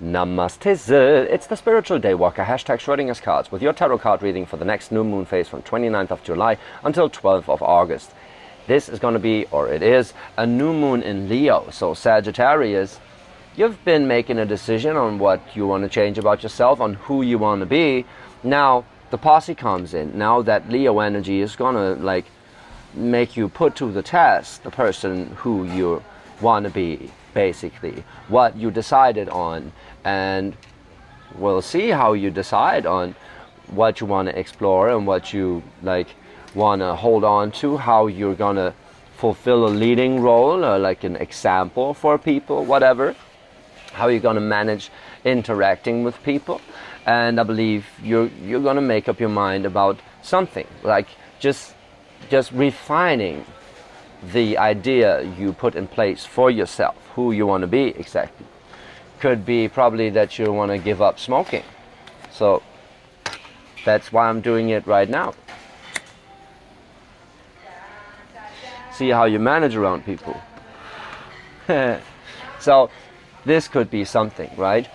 Namaste. It's the Spiritual Daywalker, hashtag Schrodinger's cards, with your tarot card reading for the next new moon phase from 29th of July until 12th of August. This is going to be, or it is, a new moon in Leo. So Sagittarius, you've been making a decision on what you want to change about yourself, on who you want to be. Now the posse comes in. Now that Leo energy is going to make you put to the test the person who you want to be, basically, what you decided on. And we'll see how you decide on what you want to explore and what you want to hold on to, how you're going to fulfill a leading role or like an example for people, whatever, how you're going to manage interacting with people. And I believe you're going to make up your mind about something, like just refining the idea you put in place for yourself, who you want to be exactly. Could be probably that you want to give up smoking. So that's why I'm doing it right now. See how you manage around people. So this could be something, right?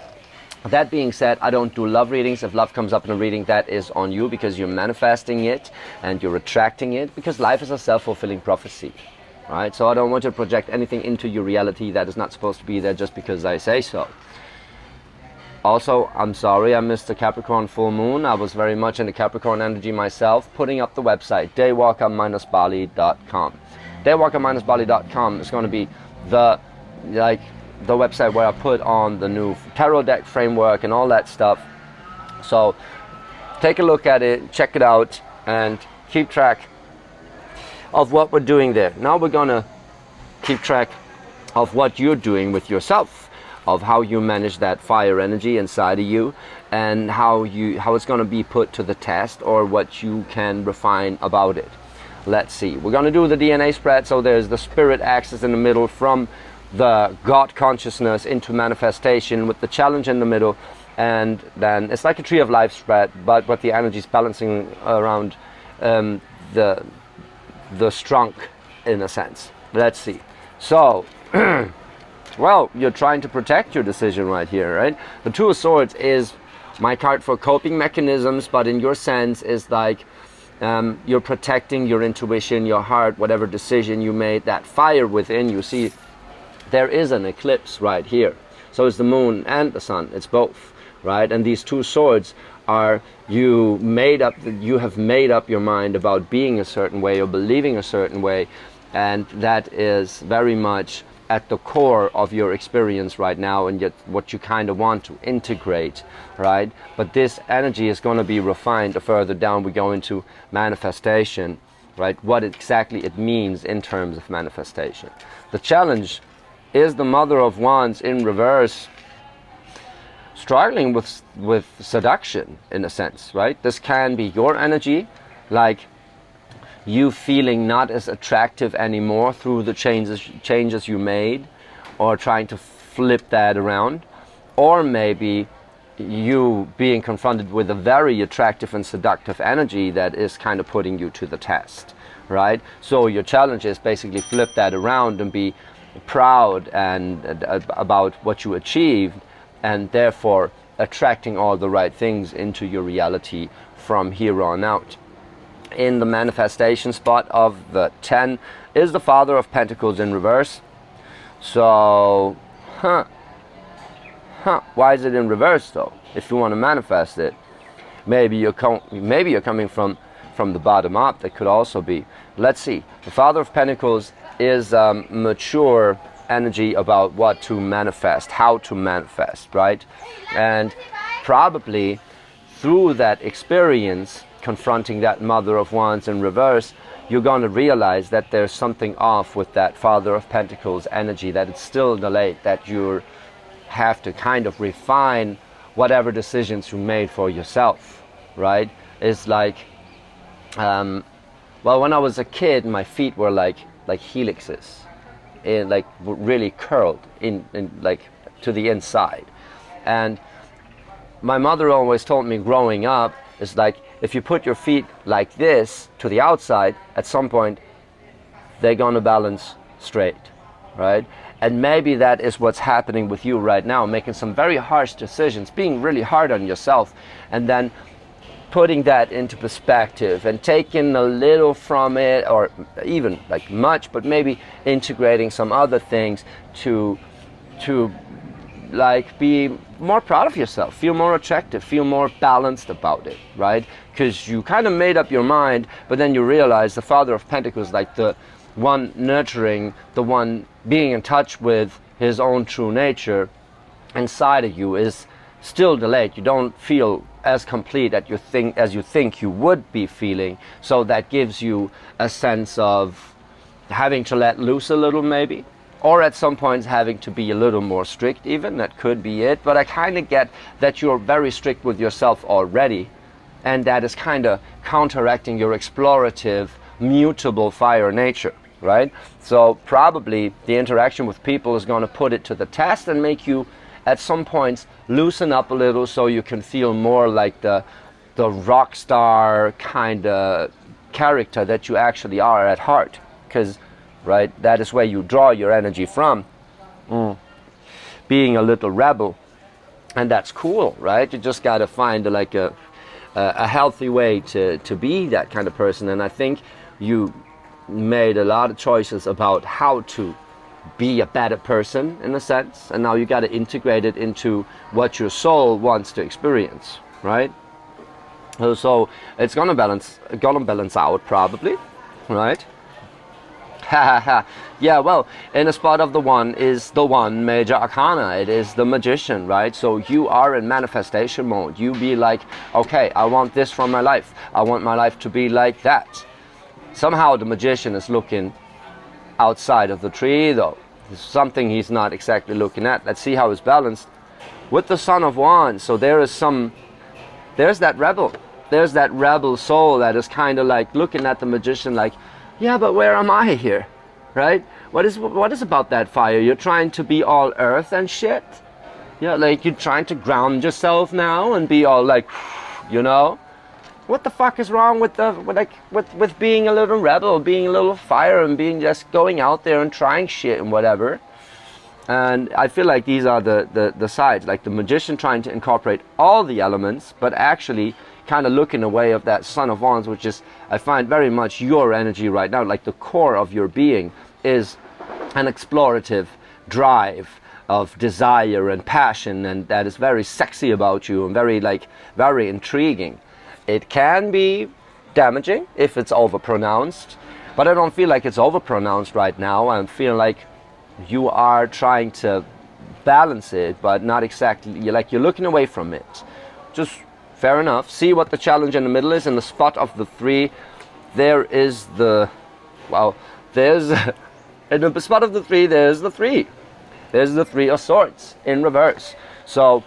That being said, I don't do love readings. If love comes up in a reading, that is on you, because you're manifesting it and you're attracting it, because life is a self-fulfilling prophecy, right? So I don't want to project anything into your reality that is not supposed to be there just because I say so. Also, I'm sorry I missed the Capricorn full moon. I was very much in the Capricorn energy myself, putting up the website, daywalker-bali.com. Daywalker-bali.com is going to be the website where I put on the new tarot deck framework and all that stuff. So take a look at it, check it out, and keep track of what we're doing there. Now we're gonna keep track of what you're doing with yourself, of how you manage that fire energy inside of you, and how it's gonna be put to the test, or what you can refine about it. Let's see. We're gonna do the DNA spread. So there's the spirit axis in the middle, from the God consciousness into manifestation, with the challenge in the middle, and then it's like a tree of life spread, but with the energies balancing around the strunk, in a sense. Let's see. So well, you're trying to protect your decision right here, right? The Two of Swords is my card for coping mechanisms, but in your sense is like you're protecting your intuition, your heart, whatever decision you made, that fire within you. See, there is an eclipse right here. So it's the moon and the sun. It's both, right? And these two swords are, you have made up your mind about being a certain way or believing a certain way, and that is very much at the core of your experience right now, and yet what you kind of want to integrate, right? But this energy is going to be refined further down. We go into manifestation, right? What exactly it means in terms of manifestation. The challenge is the Mother of Wands in reverse, struggling with seduction, in a sense, right? This can be your energy, like you feeling not as attractive anymore through the changes you made, or trying to flip that around. Or maybe you being confronted with a very attractive and seductive energy that is kind of putting you to the test, right? So your challenge is basically flip that around and be proud and about what you achieved, and therefore attracting all the right things into your reality from here on out. In the manifestation spot of the 10 is the Father of Pentacles in reverse. So why is it in reverse though? If you want to manifest it, maybe you're coming from the bottom up. That could also be. Let's see. The Father of Pentacles is mature energy about what to manifest, how to manifest, right? And probably through that experience, confronting that Mother of Wands in reverse, you're going to realize that there's something off with that Father of Pentacles energy, that it's still delayed, that you have to kind of refine whatever decisions you made for yourself, right? It's like, well, when I was a kid, my feet were like helixes, like really curled in like to the inside. And my mother always told me growing up, it's like, if you put your feet like this to the outside, at some point they're gonna balance straight, right? And maybe that is what's happening with you right now, making some very harsh decisions, being really hard on yourself, and then putting that into perspective and taking a little from it, or even like much, but maybe integrating some other things to like be more proud of yourself, feel more attractive, feel more balanced about it, right? Because you kind of made up your mind, but then you realize the Father of Pentacles, like the one nurturing, the one being in touch with his own true nature inside of you, is still delayed. You don't feel as complete as you think you would be feeling. So that gives you a sense of having to let loose a little, maybe, or at some points having to be a little more strict even. That could be it. But I kind of get that you're very strict with yourself already, and that is kind of counteracting your explorative, mutable fire nature, right? So probably the interaction with people is going to put it to the test and make you at some points loosen up a little, so you can feel more like the rock star kind of character that you actually are at heart. Because, right, that is where you draw your energy from, being a little rebel. And that's cool, right? You just got to find like a healthy way to be that kind of person. And I think you made a lot of choices about how to be a better person, in a sense, and now you got to integrate it into what your soul wants to experience, right? So it's gonna balance out probably, right? Yeah, well, in the spot of the one is the one major arcana. It is the Magician, right? So you are in manifestation mode. You be like, okay, I want this from my life. I want my life to be like that. Somehow the Magician is looking outside of the tree, though. There's something he's not exactly looking at. Let's see how it's balanced with the Son of Wands. So there's that rebel. There's that rebel soul that is kind of like looking at the Magician like, yeah, but where am I here, right? What is about that fire? You're trying to be all earth and shit. Yeah, like you're trying to ground yourself now and be all like, you know. What the fuck is wrong with with being a little rebel, being a little fire, and being just going out there and trying shit and whatever? And I feel like these are the sides, like the Magician trying to incorporate all the elements, but actually kind of looking away of that Son of Wands, which is, I find, very much your energy right now. Like the core of your being is an explorative drive of desire and passion, and that is very sexy about you and very intriguing. It can be damaging if it's overpronounced, but I don't feel like it's overpronounced right now. I'm feeling like you are trying to balance it, but not exactly. You're looking away from it. Just fair enough. See what the challenge in the middle is. In the spot of the three, there is the, well, there's, in the spot of the three, there's the three. There's the Three of Swords in reverse. So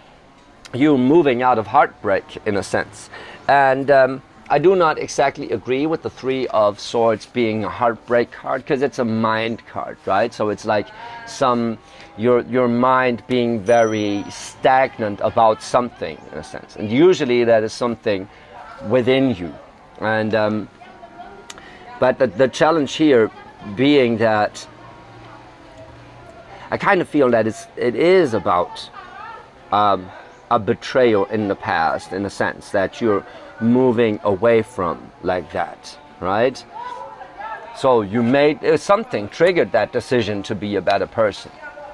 you moving out of heartbreak in a sense. And I do not exactly agree with the Three of Swords being a heartbreak card, because it's a mind card, right? So it's like your mind being very stagnant about something in a sense, and usually that is something within you. And but the challenge here being that I kind of feel that it is about a betrayal in the past, in a sense that you're moving away from, like that, right? So you made something triggered that decision to be a better person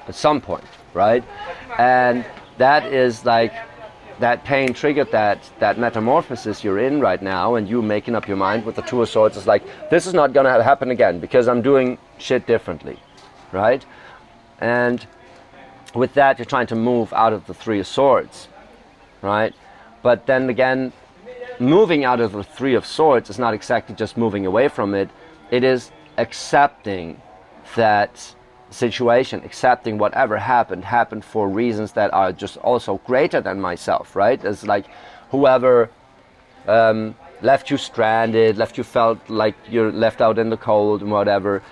at some point, right? And that is like that pain triggered that metamorphosis you're in right now, and you making up your mind with the Two of Swords is like, this is not gonna happen again because I'm doing shit differently, right? And with that, you're trying to move out of the Three of Swords, right? But then again, moving out of the Three of Swords is not exactly just moving away from it. It is accepting that situation, accepting whatever happened for reasons that are just also greater than myself, right? It's like whoever left you stranded, left you felt like you're left out in the cold and whatever,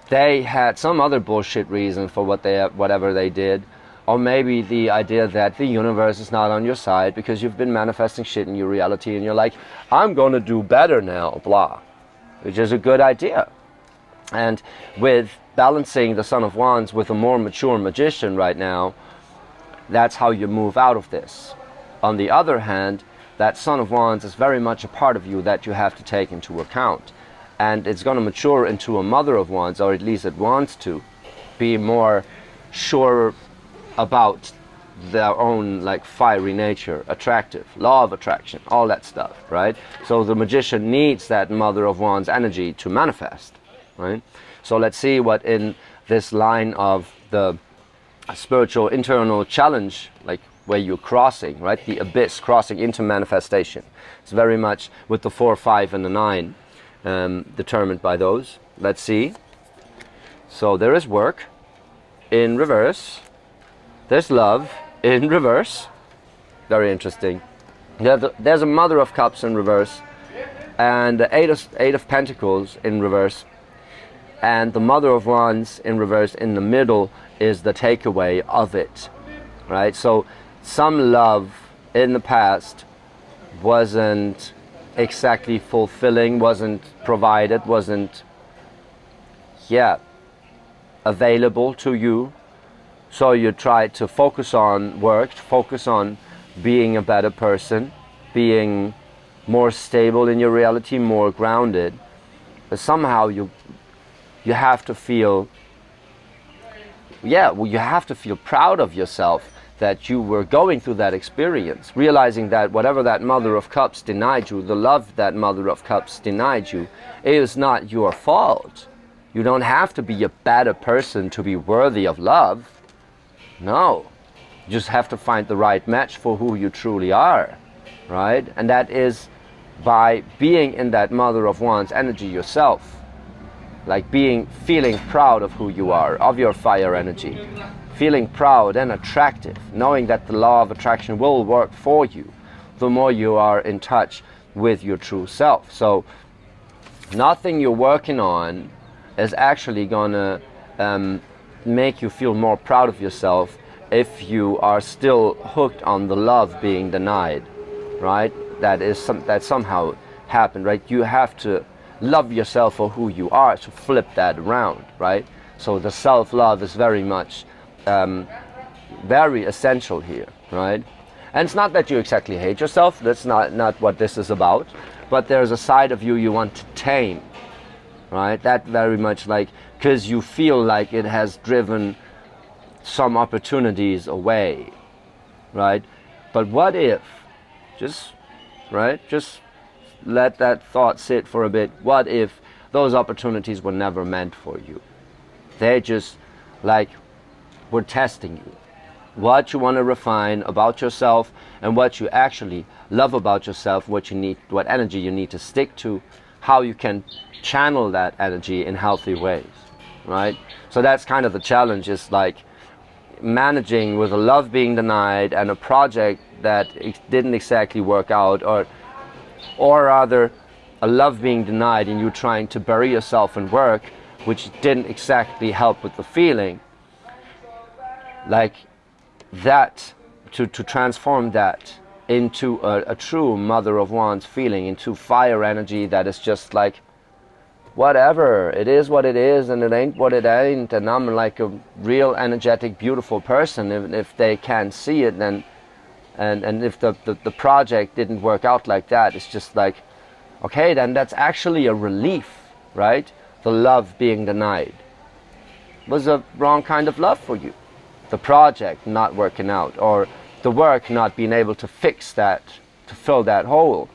they had some other bullshit reason for whatever they did. Or maybe the idea that the universe is not on your side because you've been manifesting shit in your reality and you're like, I'm going to do better now, blah. Which is a good idea. And with balancing the Son of Wands with a more mature magician right now, that's how you move out of this. On the other hand, that Son of Wands is very much a part of you that you have to take into account. And it's going to mature into a Mother of Wands, or at least it wants to be more sure about their own like fiery nature, attractive, law of attraction, all that stuff, right? So the magician needs that Mother of Wands energy to manifest, right? So let's see what in this line of the spiritual internal challenge, like where you're crossing, right? The abyss, crossing into manifestation. It's very much with the 4, 5, and the 9 determined by those. Let's see. So there is work in reverse. There's love in reverse. Very interesting. There's a Mother of Cups in reverse, and the Eight of Pentacles in reverse, and the Mother of Wands in reverse in the middle is the takeaway of it, right? So some love in the past wasn't exactly fulfilling, wasn't provided, wasn't available to you. So you tried to focus on work, focus on being a better person, being more stable in your reality, more grounded. But somehow you have to feel, you have to feel proud of yourself that you were going through that experience, realizing that whatever that Mother of Cups denied you, the love that Mother of Cups denied you, it is not your fault. You don't have to be a better person to be worthy of love. No, you just have to find the right match for who you truly are, right? And that is by being in that Mother of Wands energy yourself, like feeling proud of who you are, of your fire energy, feeling proud and attractive, knowing that the law of attraction will work for you the more you are in touch with your true self. So nothing you're working on is actually gonna make you feel more proud of yourself if you are still hooked on the love being denied, right? That somehow happened, right? You have to love yourself for who you are to flip that around, right? So the self-love is very much very essential here, right? And it's not that you exactly hate yourself, that's not what this is about, but there's a side of you you want to tame, right? That very much like, because you feel like it has driven some opportunities away, right? But what if, just let that thought sit for a bit. What if those opportunities were never meant for you? They just like were testing you. What you want to refine about yourself and what you actually love about yourself, what energy you need to stick to, how you can channel that energy in healthy ways, right? So that's kind of the challenge, is like managing with a love being denied and a project that didn't exactly work out, or rather a love being denied and you trying to bury yourself in work which didn't exactly help with the feeling, like that, to transform that into a true Mother of Wands feeling, into fire energy that is just like, whatever, it is what it is and it ain't what it ain't, and I'm like a real energetic beautiful person. If they can't see it, then and if the project didn't work out like that, it's just like, okay, then that's actually a relief, right? The love being denied was a wrong kind of love for you. The project not working out, or the work not being able to fix that, to fill that hole,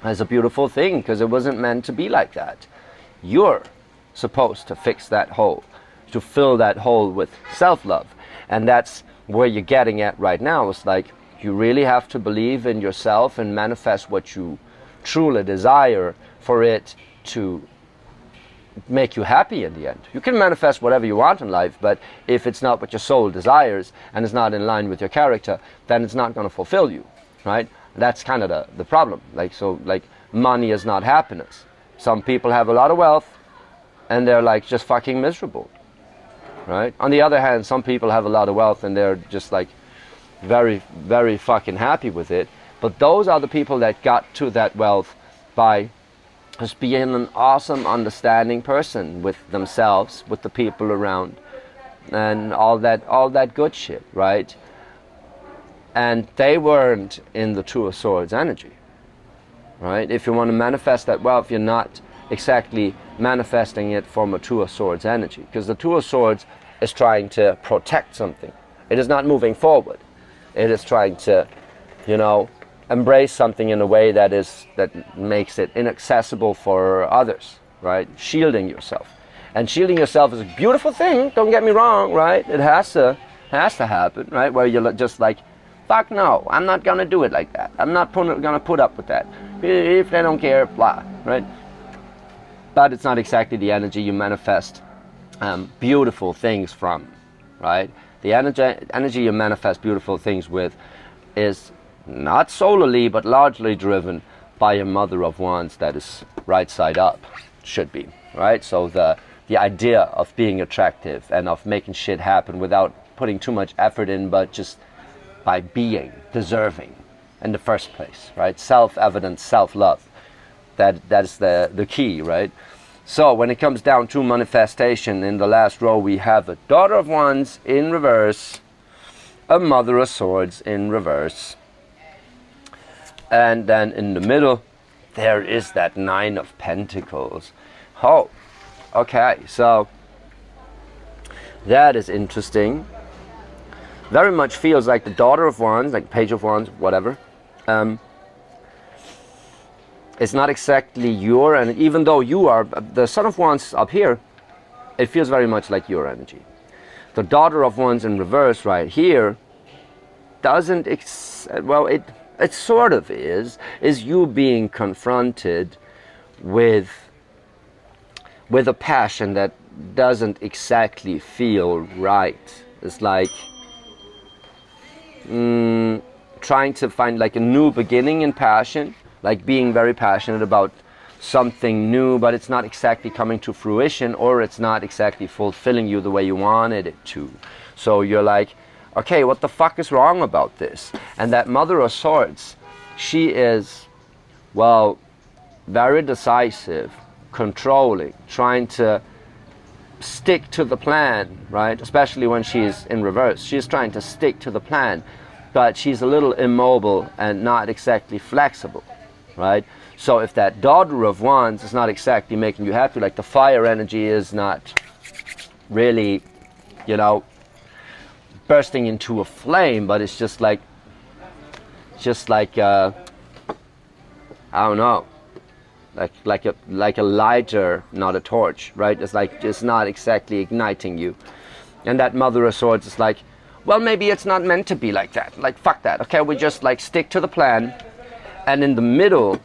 is a beautiful thing, because it wasn't meant to be like that. You're supposed to fix that hole, to fill that hole with self-love. And that's where you're getting at right now. It's like, you really have to believe in yourself and manifest what you truly desire for it to make you happy in the end. You can manifest whatever you want in life, but if it's not what your soul desires and it's not in line with your character, then it's not going to fulfill you, right? That's kind of the problem. Like money is not happiness. Some people have a lot of wealth and they're like just fucking miserable, right? On the other hand, some people have a lot of wealth and they're just like very, very fucking happy with it. But those are the people that got to that wealth by just being an awesome, understanding person with themselves, with the people around, and all that good shit, right? And they weren't in the Two of Swords energy, right? If you want to manifest that wealth, you're not exactly manifesting it from a Two of Swords energy, because the Two of Swords is trying to protect something. It is not moving forward. It is trying to, embrace something in a way that makes it inaccessible for others, right? Shielding yourself. And shielding yourself is a beautiful thing, don't get me wrong, right? It has to happen, right? Where you're just like, fuck no, I'm not gonna do it like that. I'm not gonna put up with that. If they don't care, blah, right? But it's not exactly the energy you manifest beautiful things from, right? The energy you manifest beautiful things with is not solely, but largely driven by a Mother of Wands that is right side up, should be, right? So the idea of being attractive and of making shit happen without putting too much effort in, but just by being deserving in the first place, right? Self-evident, self-love. That is the key, right? So when it comes down to manifestation, in the last row we have a Daughter of Wands in reverse, a Mother of Swords in reverse, and then in the middle there is that Nine of Pentacles. Oh, okay, so that is interesting. Very much feels like the Daughter of Wands, like Page of Wands, whatever. It's not exactly your, and even though you are the Son of Wands up here, it feels very much like your energy. The Daughter of Wands in reverse right here doesn't, it sort of is you being confronted with a passion that doesn't exactly feel right. It's like trying to find like a new beginning in passion, like being very passionate about something new, but it's not exactly coming to fruition, or it's not exactly fulfilling you the way you wanted it to. So you're like, okay, what the fuck is wrong about this? And that Mother of Swords, she is, well, very decisive, controlling, trying to stick to the plan, right? Especially when she's in reverse. She's trying to stick to the plan, but she's a little immobile and not exactly flexible, right? So if that Daughter of Wands is not exactly making you happy, like the fire energy is not really, bursting into a flame, but it's just like I don't know, like a lighter, not a torch, right? It's like it's not exactly igniting you. And that Mother of Swords is like, well, maybe it's not meant to be like that. Like, fuck that. Okay, we just like stick to the plan. And in the middle,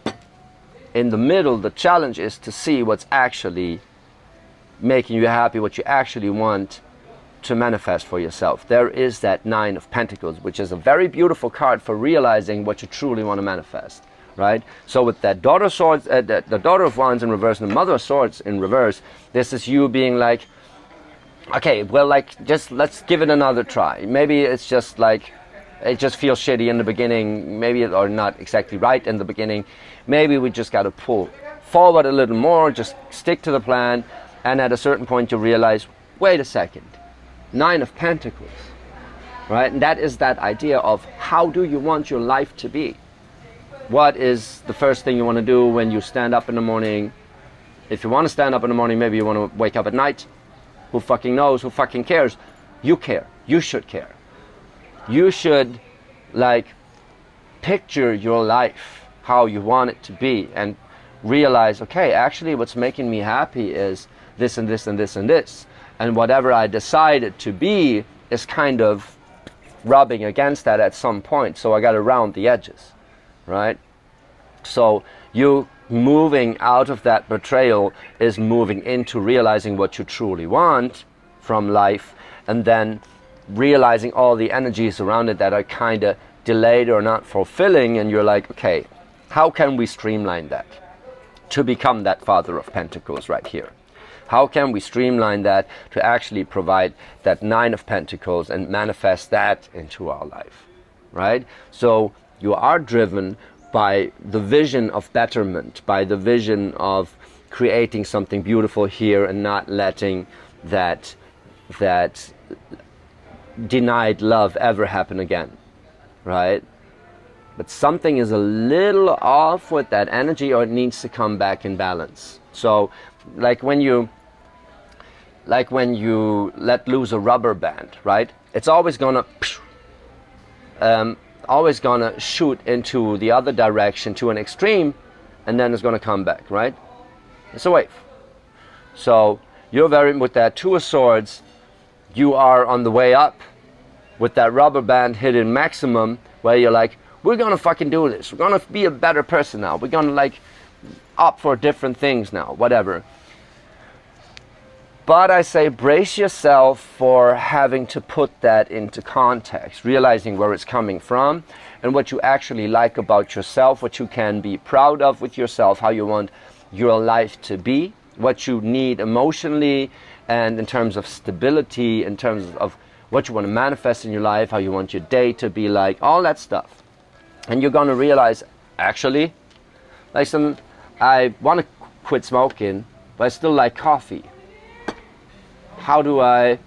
the challenge is to see what's actually making you happy, what you actually want to manifest for yourself. There is that Nine of Pentacles, which is a very beautiful card for realizing what you truly want to manifest, right? So with that Daughter of Swords, the Daughter of Wands in reverse and the Mother of Swords in reverse, this is you being like, okay, well, like, just let's give it another try. Maybe it's just like, it just feels shitty in the beginning, maybe, or not exactly right in the beginning. Maybe we just got to pull forward a little more, just stick to the plan, and at a certain point you realize, wait a second, Nine of Pentacles, right? And that is that idea of how do you want your life to be? What is the first thing you want to do when you stand up in the morning? If you want to stand up in the morning, maybe you want to wake up at night. Who fucking knows? Who fucking cares? You care. You should care. You should, like, picture your life, how you want it to be, and realize, okay, actually what's making me happy is this and this and this and this. And whatever I decided to be is kind of rubbing against that at some point. So I got to round the edges, right? So you moving out of that betrayal is moving into realizing what you truly want from life, and then realizing all the energies around it that are kind of delayed or not fulfilling. And you're like, okay, how can we streamline that to become that Father of Pentacles right here? How can we streamline that to actually provide that Nine of Pentacles and manifest that into our life, right? So you are driven by the vision of betterment, by the vision of creating something beautiful here and not letting that denied love ever happen again, right? But something is a little off with that energy, or it needs to come back in balance. So like when you let loose a rubber band, right? It's always gonna shoot into the other direction to an extreme, and then it's gonna come back, right? It's a wave. So you're with that Two of Swords, you are on the way up with that rubber band hitting maximum, where you're like, we're gonna fucking do this. We're gonna be a better person now. We're gonna like opt for different things now, whatever. But I say brace yourself for having to put that into context, realizing where it's coming from and what you actually like about yourself, what you can be proud of with yourself, how you want your life to be, what you need emotionally and in terms of stability, in terms of what you want to manifest in your life, how you want your day to be like, all that stuff. And you're going to realize, actually, listen, I want to quit smoking, but I still like coffee. How do I,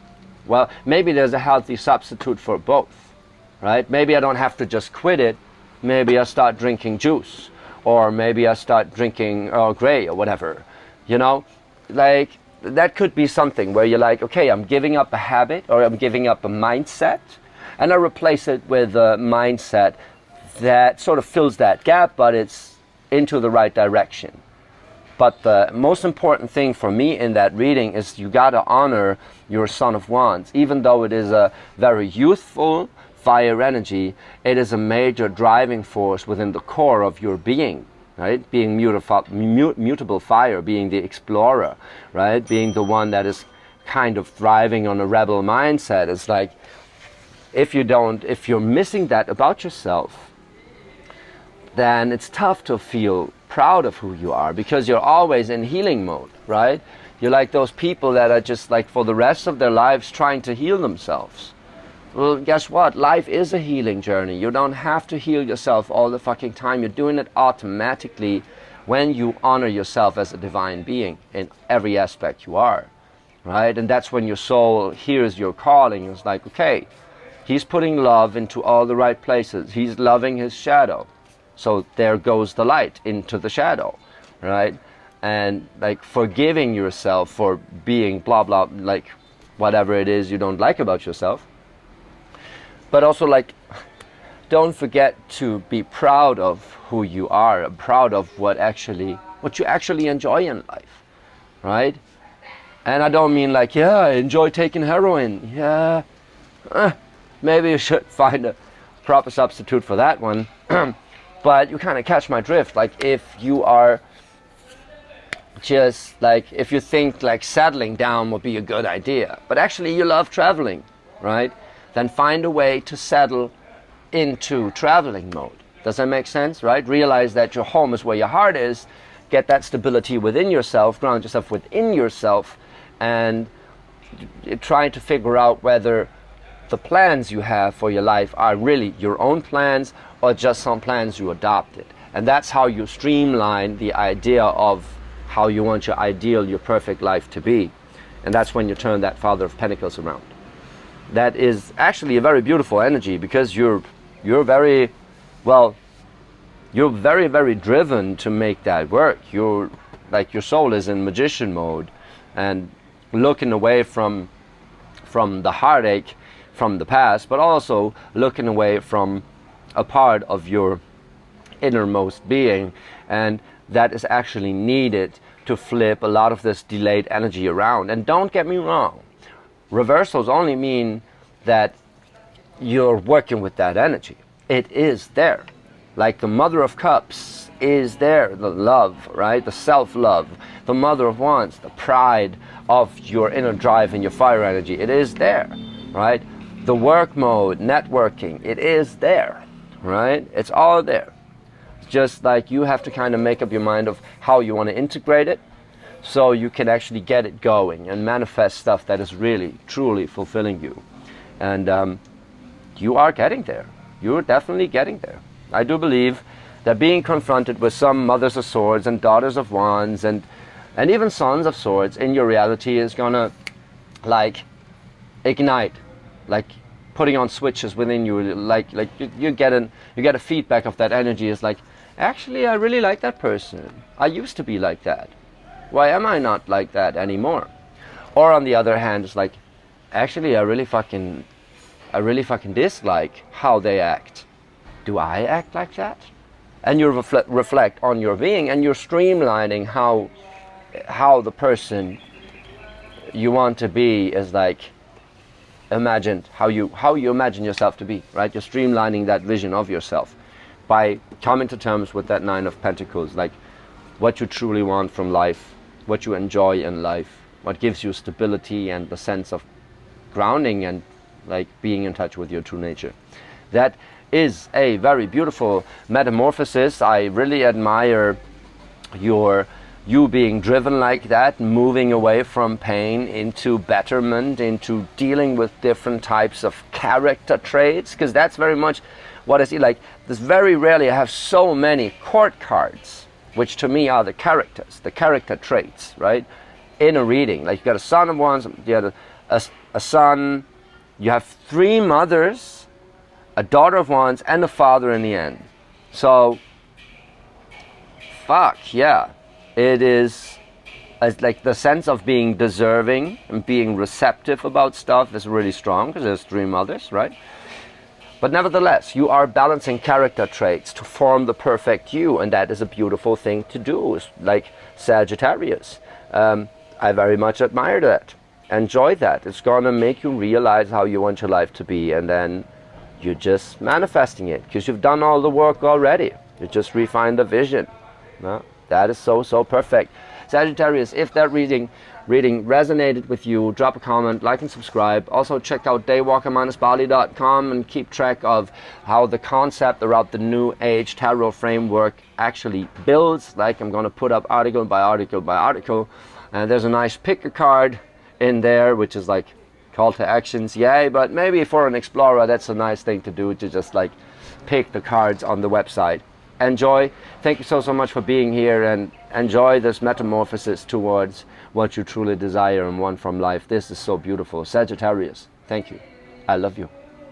well, maybe there's a healthy substitute for both, right? Maybe I don't have to just quit it. Maybe I start drinking juice, or maybe I start drinking Earl Grey or whatever, you know? Like, that could be something where you're like, okay, I'm giving up a habit, or I'm giving up a mindset, and I replace it with a mindset that sort of fills that gap, but it's into the right direction. But the most important thing for me in that reading is you got to honor your Son of Wands. Even though it is a very youthful fire energy, it is a major driving force within the core of your being, right? Being mutable fire, being the explorer, right? Being the one that is kind of thriving on a rebel mindset. It's like, if you're missing that about yourself, then it's tough to feel proud of who you are, because you're always in healing mode, right? You're like those people that are just like for the rest of their lives trying to heal themselves. Well, guess what? Life is a healing journey. You don't have to heal yourself all the fucking time. You're doing it automatically when you honor yourself as a divine being in every aspect you are, right? And that's when your soul hears your calling. It's like, okay, he's putting love into all the right places. He's loving his shadow. So there goes the light into the shadow, right? And like forgiving yourself for being blah, blah, like whatever it is you don't like about yourself. But also like, don't forget to be proud of who you are, proud of what you actually enjoy in life, right? And I don't mean like, yeah, I enjoy taking heroin. Yeah, maybe you should find a proper substitute for that one. But you kind of catch my drift. Like if you are just like, if you think like settling down would be a good idea, but actually you love traveling, right? Then find a way to settle into traveling mode. Does that make sense, right? Realize that your home is where your heart is. Get that stability within yourself, ground yourself within yourself, and try to figure out whether the plans you have for your life are really your own plans or just some plans you adopted. And that's how you streamline the idea of how you want your ideal, your perfect life to be. And that's when you turn that Father of Pentacles around. That is actually a very beautiful energy, because you're very, well, you're very, very driven to make that work. You're like, your soul is in magician mode and looking away from the heartache from the past, but also looking away from a part of your innermost being, and that is actually needed to flip a lot of this delayed energy around. And don't get me wrong, reversals only mean that you're working with that energy. It is there. Like the Mother of Cups is there, the love, right? The self-love. The Mother of Wands, the pride of your inner drive and your fire energy. It is there, right? The work mode, networking, it is there, right? It's all there. It's just like you have to kind of make up your mind of how you want to integrate it, so you can actually get it going and manifest stuff that is really, truly fulfilling you. And you are getting there. You're definitely getting there. I do believe They're being confronted with some mothers of swords and daughters of wands and even sons of swords in your reality is gonna like ignite, like putting on switches within you, like you get a feedback of that energy. Is like, actually I really like that person. I used to be like that. Why am I not like that anymore? Or on the other hand, it's like, actually I really fucking dislike how they act. Do I act like that? And you reflect on your being, and you're streamlining how the person you want to be is like imagined, how you imagine yourself to be, right? You're streamlining that vision of yourself by coming to terms with that Nine of Pentacles, like what you truly want from life, what you enjoy in life, what gives you stability and the sense of grounding and like being in touch with your true nature. That is a very beautiful metamorphosis. I really admire you being driven like that, moving away from pain into betterment, into dealing with different types of character traits, because that's very much what I see. Like, this very rarely I have so many court cards, which to me are the characters, the character traits, right? In a reading, like you got a son of wands, you had a son, you have three mothers, a daughter of wands, and a father in the end. So, fuck yeah. It is like the sense of being deserving and being receptive about stuff is really strong because there's three mothers, right? But nevertheless, you are balancing character traits to form the perfect you, and that is a beautiful thing to do, like Sagittarius. I very much admire that. Enjoy that. It's going to make you realize how you want your life to be, and then you're just manifesting it because you've done all the work already. You just refine the vision. No? That is so perfect. Sagittarius, if that reading resonated with you, drop a comment, like and subscribe. Also check out daywalker-bali.com and keep track of how the concept around the New Age Tarot framework actually builds. Like, I'm going to put up article by article by article. And there's a nice pick a card in there, which is like call to actions. Yay, but maybe for an explorer, that's a nice thing to do, to just like pick the cards on the website. Enjoy. Thank you so much for being here, and enjoy this metamorphosis towards what you truly desire and want from life. This is so beautiful. Sagittarius, thank you. I love you.